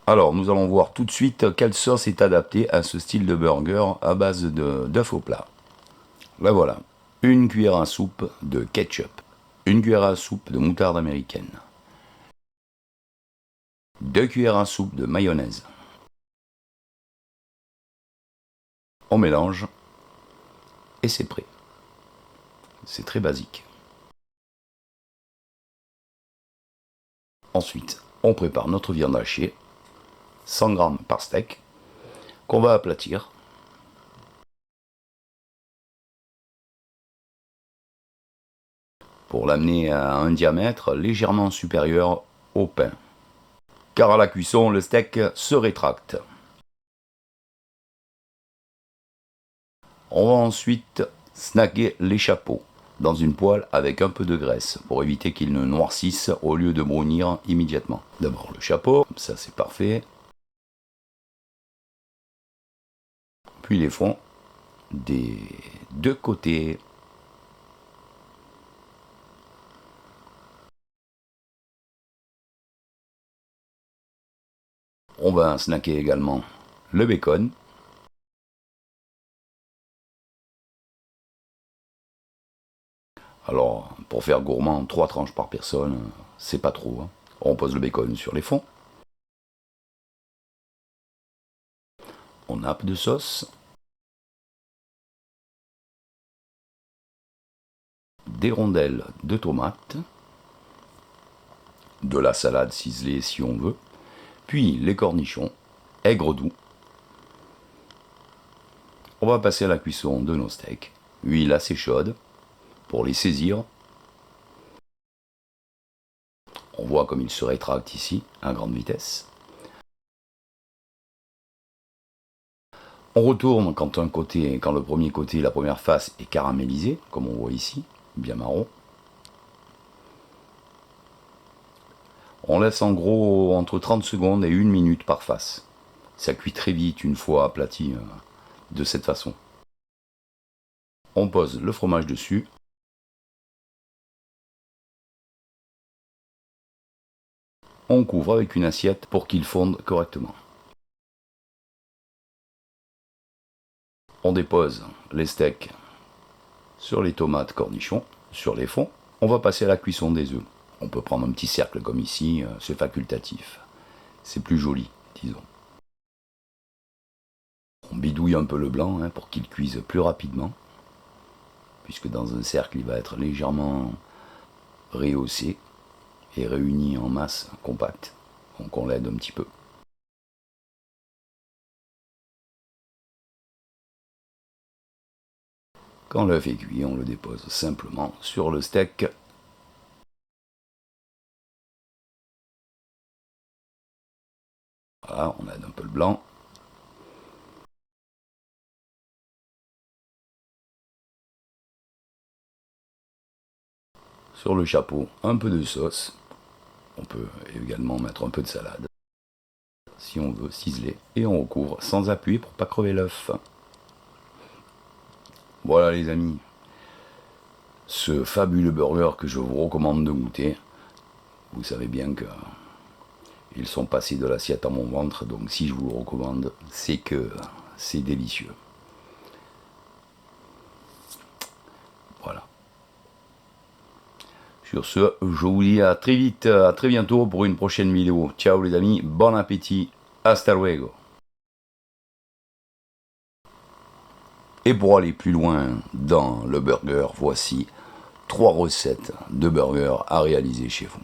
Alors, nous allons voir tout de suite quelle sauce est adaptée à ce style de burger à base d'œufs au plat. La voilà. Une cuillère à soupe de ketchup. Une cuillère à soupe de moutarde américaine. 2 cuillères à soupe de mayonnaise. On mélange et c'est prêt. C'est très basique. Ensuite, on prépare notre viande hachée, 100 g par steak, qu'on va aplatir. Pour l'amener à un diamètre légèrement supérieur au pain. Car à la cuisson, le steak se rétracte. On va ensuite snacker les chapeaux dans une poêle avec un peu de graisse pour éviter qu'ils ne noircissent au lieu de brunir immédiatement. D'abord le chapeau, ça c'est parfait. Puis les fonds des deux côtés. On va snacker également le bacon. Alors, pour faire gourmand, 3 tranches par personne, c'est pas trop. Hein. On pose le bacon sur les fonds. On nappe de sauce. Des rondelles de tomates. De la salade ciselée si on veut. Puis les cornichons, aigre doux. On va passer à la cuisson de nos steaks. Huile assez chaude pour les saisir. On voit comme il se rétracte ici à grande vitesse. On retourne quand le premier côté, la première face est caramélisé, comme on voit ici, bien marron. On laisse en gros entre 30 secondes et 1 minute par face. Ça cuit très vite une fois aplati de cette façon. On pose le fromage dessus. On couvre avec une assiette pour qu'il fonde correctement. On dépose les steaks sur les tomates cornichons, sur les fonds. On va passer à la cuisson des œufs. On peut prendre un petit cercle comme ici, c'est facultatif. C'est plus joli, disons. On bidouille un peu le blanc pour qu'il cuise plus rapidement, puisque dans un cercle il va être légèrement rehaussé et réuni en masse compacte. Donc on l'aide un petit peu. Quand l'œuf est cuit, on le dépose simplement sur le steak. Voilà, on aide un peu le blanc. Sur le chapeau, un peu de sauce. On peut également mettre un peu de salade, si on veut ciseler. Et on recouvre sans appuyer pour pas crever l'œuf. Voilà les amis, ce fabuleux burger que je vous recommande de goûter. Vous savez bien que ils sont passés de l'assiette à mon ventre, donc si je vous le recommande, c'est que c'est délicieux. Voilà. Sur ce, je vous dis à très vite, à très bientôt pour une prochaine vidéo. Ciao les amis, bon appétit, hasta luego. Et pour aller plus loin dans le burger, voici 3 recettes de burger à réaliser chez vous.